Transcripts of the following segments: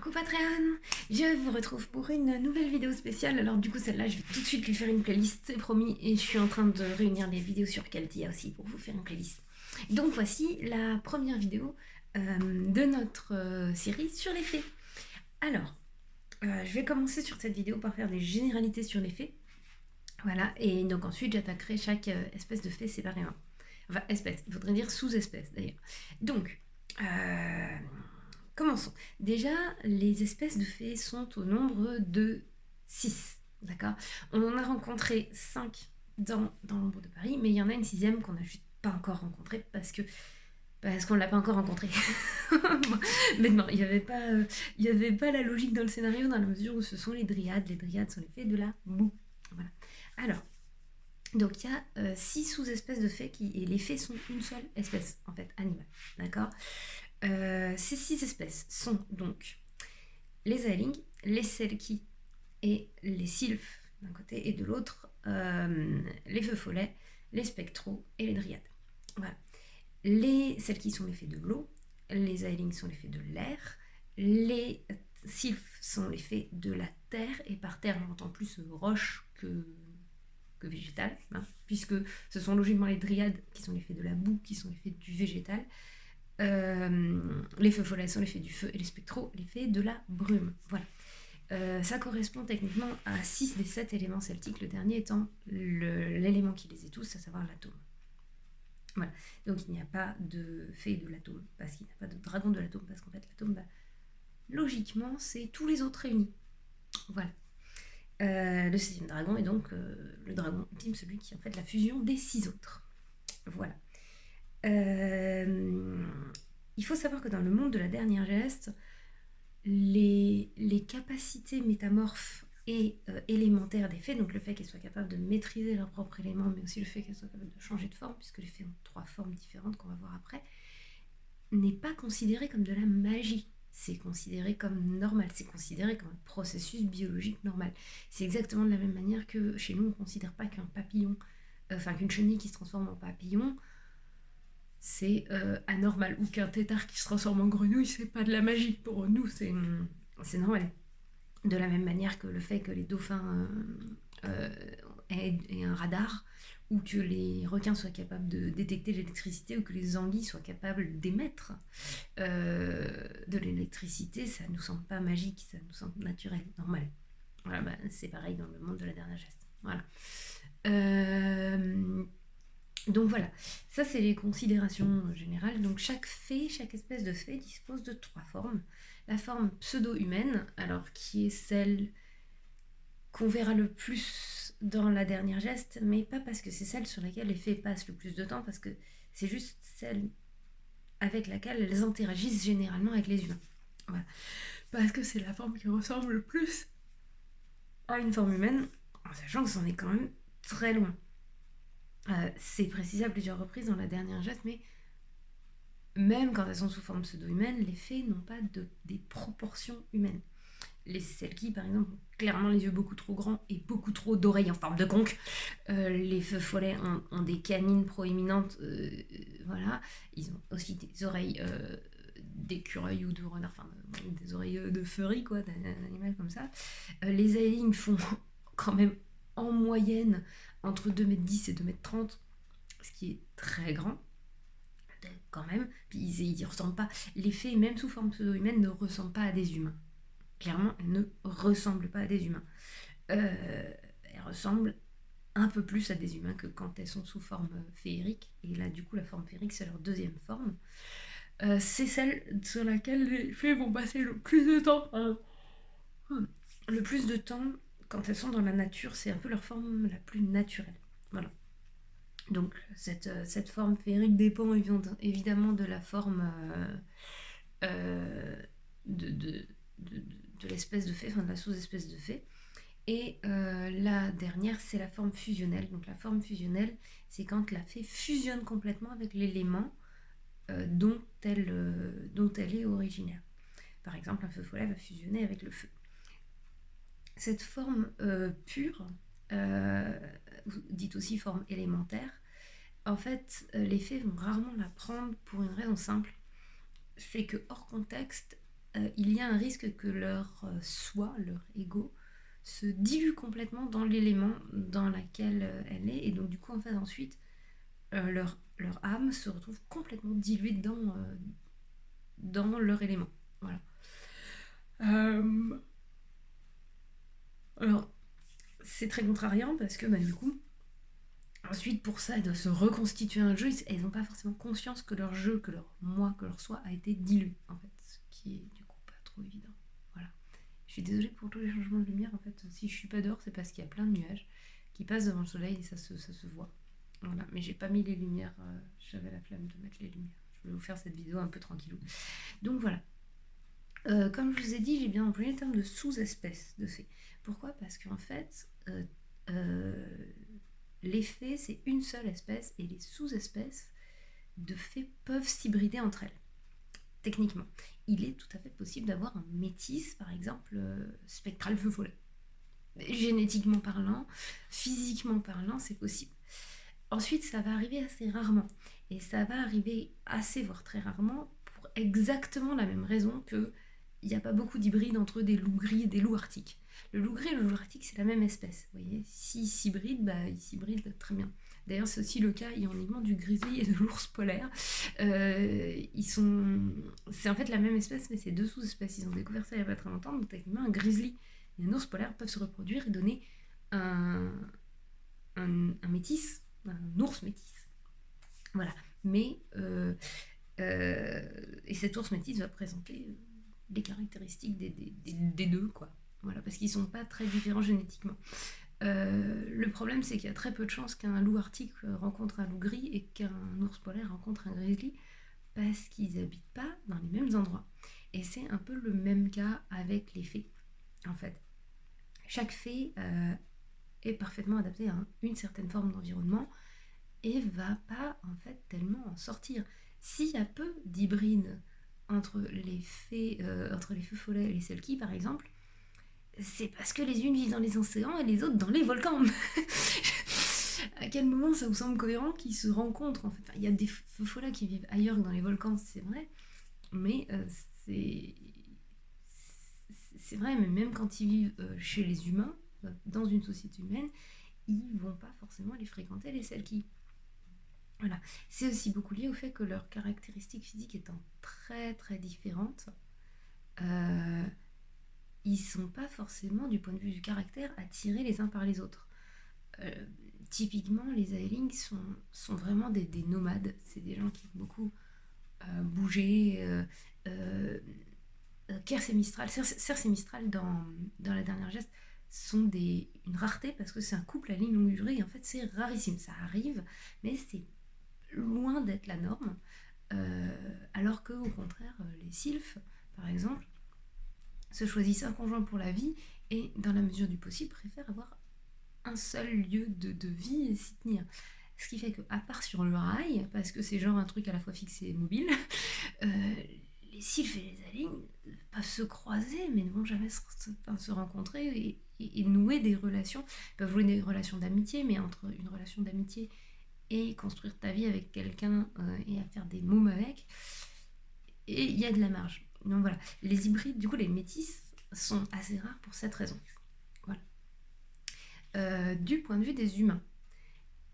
Coucou Patreon, je vous retrouve pour une nouvelle vidéo spéciale. Alors du coup celle-là je vais tout de suite lui faire une playlist, c'est promis, et je suis en train de réunir les vidéos sur Kaltia aussi pour vous faire une playlist. Donc voici la première vidéo de notre série sur les fées. Alors, je vais commencer sur cette vidéo par faire des généralités sur les fées. Voilà, et donc ensuite j'attaquerai chaque espèce de fée séparément. Enfin, espèce, il faudrait dire sous-espèce d'ailleurs. Donc, commençons. Déjà, les espèces de fées sont au nombre de 6. D'accord. On en a rencontré 5 dans l'ombre de Paris, mais il y en a une 6e qu'on n'a juste pas encore rencontrée parce qu'on ne l'a pas encore rencontrée. Mais non, il n'y avait pas la logique dans le scénario dans la mesure où ce sont les dryades. Les dryades sont les fées de la boue. Voilà. Alors, donc il y a 6 sous-espèces de fées et les fées sont une seule espèce, en fait, animale. D'accord. Ces 6 espèces sont donc les Aeling, les Selkie et les Sylphes d'un côté, et de l'autre les Feux Follets, les Spectraux et les Dryades. Voilà. Les Selkie sont les fées de l'eau, les Aeling sont les fées de l'air, les Sylphes sont les fées de la terre, et par terre on entend plus roche que végétal, hein, puisque ce sont logiquement les Dryades qui sont les fées de la boue, qui sont les fées du végétal. Les Feux Follets sont les fées du feu, et les Spectraux les fées de la brume. Voilà. Ça correspond techniquement à 6 des 7 éléments celtiques, le dernier étant l'élément qui les est tous, à savoir l'atome. Voilà. Donc il n'y a pas de fée de l'atome, parce qu'il n'y a pas de dragon de l'atome, parce qu'en fait l'atome, logiquement, c'est tous les autres réunis. Voilà. Le 6e dragon est donc le dragon ultime, celui qui est en fait la fusion des 6 autres. Voilà. Il faut savoir que dans le monde de la dernière geste, les capacités métamorphes et élémentaires des fées, donc le fait qu'elles soient capables de maîtriser leur propre élément, mais aussi le fait qu'elles soient capables de changer de forme, puisque les fées ont 3 formes différentes qu'on va voir après, n'est pas considéré comme de la magie. C'est considéré comme normal, c'est considéré comme un processus biologique normal. C'est exactement de la même manière que chez nous, on ne considère pas qu'un papillon, qu'une chenille qui se transforme en papillon, c'est anormal, ou qu'un tétard qui se transforme en grenouille, c'est pas de la magie. Pour nous, c'est normal. De la même manière que le fait que les dauphins aient un radar, ou que les requins soient capables de détecter l'électricité, ou que les anguilles soient capables d'émettre de l'électricité, ça nous semble pas magique, ça nous semble naturel, normal. Voilà, c'est pareil dans le monde de la dernière geste. Voilà. Donc voilà, ça c'est les considérations générales. Donc chaque espèce de fée dispose de 3 formes. La forme pseudo-humaine, alors qui est celle qu'on verra le plus dans la dernière geste, mais pas parce que c'est celle sur laquelle les fées passent le plus de temps, parce que c'est juste celle avec laquelle elles interagissent généralement avec les humains. Voilà. Parce que c'est la forme qui ressemble le plus à une forme humaine, en sachant que c'en est quand même très loin. C'est précisé à plusieurs reprises dans la dernière geste, mais même quand elles sont sous forme pseudo-humaine, les fées n'ont pas des proportions humaines. Les Selkie, par exemple, ont clairement les yeux beaucoup trop grands et beaucoup trop d'oreilles en forme de conque. Les Feux Follets ont des canines proéminentes, voilà. Ils ont aussi des oreilles d'écureuil ou de renard, enfin des oreilles de furie, quoi, d'un animal comme ça. Les Aeling font quand même en moyenne entre 2,10 m et 2,30 m, ce qui est très grand quand même. Puis ils ressemblent pas. Les fées, même sous forme pseudo-humaine, ne ressemblent pas à des humains. Clairement, elles ne ressemblent pas à des humains. Elles ressemblent un peu plus à des humains que quand elles sont sous forme féerique. Et là, du coup, la forme féerique, c'est leur 2e forme. C'est celle sur laquelle les fées vont passer le plus de temps. Le plus de temps, quand elles sont dans la nature, c'est un peu leur forme la plus naturelle. Voilà. Donc cette forme féerique dépend évidemment de la forme de l'espèce de fée, enfin de la sous-espèce de fée. Et la dernière, c'est la forme fusionnelle. Donc la forme fusionnelle, c'est quand la fée fusionne complètement avec l'élément dont elle est originaire. Par exemple, un feu follet va fusionner avec le feu. Cette forme pure, dite aussi forme élémentaire, en fait, les fées vont rarement la prendre pour une raison simple, c'est que hors contexte, il y a un risque que leur soi, leur ego, se dilue complètement dans l'élément dans lequel elle est, et donc du coup en fait ensuite leur âme se retrouve complètement diluée dans leur élément. Voilà. Alors c'est très contrariant parce que du coup ensuite pour ça elles doivent se reconstituer un jeu, elles n'ont pas forcément conscience que leur jeu, que leur moi, que leur soi a été dilué en fait, ce qui est du coup pas trop évident. Voilà. Je suis désolée pour tous les changements de lumière, en fait si je suis pas dehors c'est parce qu'il y a plein de nuages qui passent devant le soleil et ça se voit. Voilà, mais j'ai pas mis les lumières, j'avais la flemme de mettre les lumières. Je voulais vous faire cette vidéo un peu tranquillou. Donc voilà. Comme je vous ai dit, j'ai bien employé le terme de sous-espèce de fées. Pourquoi ? Parce qu'en fait, les fées, c'est une seule espèce et les sous-espèces de fées peuvent s'hybrider entre elles. Techniquement, il est tout à fait possible d'avoir un métis, par exemple, spectral feu follet. Génétiquement parlant, physiquement parlant, c'est possible. Ensuite, ça va arriver assez rarement. Et ça va arriver assez, voire très rarement, pour exactement la même raison que il n'y a pas beaucoup d'hybrides entre des loups gris et des loups arctiques. Le loup gris et le loup arctique, c'est la même espèce. Vous voyez, s'ils s'hybrident, ils s'hybrident très bien. D'ailleurs, c'est aussi le cas ironiquement du grizzly et de l'ours polaire. C'est en fait la même espèce, mais c'est deux sous-espèces. Ils ont découvert ça il n'y a pas très longtemps. Donc, techniquement, un grizzly et un ours polaire peuvent se reproduire et donner un métis, un ours métis. Voilà. Mais et cet ours métis va présenter les caractéristiques des deux, quoi. Voilà, parce qu'ils sont pas très différents génétiquement. Le problème, c'est qu'il y a très peu de chances qu'un loup arctique rencontre un loup gris et qu'un ours polaire rencontre un grizzly, parce qu'ils habitent pas dans les mêmes endroits. Et c'est un peu le même cas avec les fées, en fait. Chaque fée est parfaitement adaptée à une certaine forme d'environnement et va pas en fait tellement en sortir. S'il y a peu d'hybrides entre les fées follets et les selkies par exemple, c'est parce que les unes vivent dans les océans et les autres dans les volcans. À quel moment ça vous semble cohérent qu'ils se rencontrent en fait? Il y a des feux follets qui vivent ailleurs que dans les volcans, c'est vrai, mais c'est vrai, mais même quand ils vivent chez les humains, dans une société humaine, ils vont pas forcément les fréquenter, les selkies. Voilà. C'est aussi beaucoup lié au fait que leurs caractéristiques physiques étant très très différentes, ils sont pas forcément, du point de vue du caractère, attirés les uns par les autres. Typiquement, les Aelings sont vraiment des nomades. C'est des gens qui aiment beaucoup bouger. Circe et Mistral dans La Dernière Geste sont une rareté parce que c'est un couple à ligne longue durée et en fait c'est rarissime. Ça arrive, mais c'est loin d'être la norme, alors que au contraire les sylphes par exemple se choisissent un conjoint pour la vie et dans la mesure du possible préfèrent avoir un seul lieu de vie et s'y tenir, ce qui fait que à part sur le rail, parce que c'est genre un truc à la fois fixe et mobile, les sylphes et les Aelings peuvent se croiser mais ne vont jamais se rencontrer et nouer des relations. Ils peuvent jouer des relations d'amitié, mais entre une relation d'amitié et construire ta vie avec quelqu'un et à faire des mômes avec, et il y a de la marge. Donc voilà, les hybrides, du coup les métis sont assez rares pour cette raison. Voilà. Du point de vue des humains,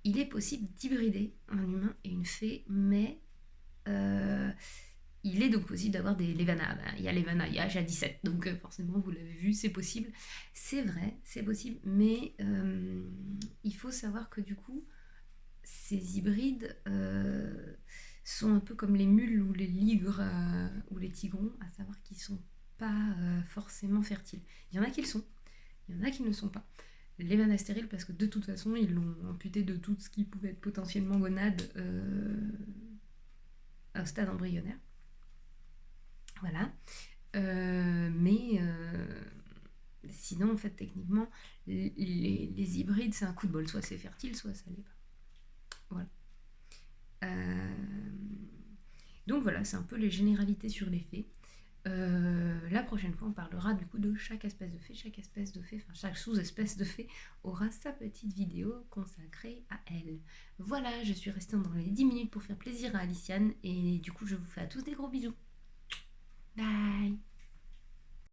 il est possible d'hybrider un humain et une fée, mais il est donc possible d'avoir des Levana. Il y a Levana, il y a J17, donc forcément vous l'avez vu, c'est possible. C'est vrai, c'est possible, mais il faut savoir que du coup, ces hybrides sont un peu comme les mules ou les ligres ou les tigrons, à savoir qu'ils ne sont pas forcément fertiles. Il y en a qui le sont, il y en a qui ne le sont pas. Les Levana stériles, parce que de toute façon, ils l'ont amputé de tout ce qui pouvait être potentiellement gonade au stade embryonnaire. Voilà. Mais sinon, en fait, techniquement, les hybrides, c'est un coup de bol. Soit c'est fertile, soit ça l'est pas. Voilà. Donc voilà, c'est un peu les généralités sur les fées. La prochaine fois, on parlera du coup de chaque espèce de fée. Chaque sous-espèce de fée aura sa petite vidéo consacrée à elle. Voilà, je suis restée dans les 10 minutes pour faire plaisir à Aliciane et du coup, je vous fais à tous des gros bisous. Bye!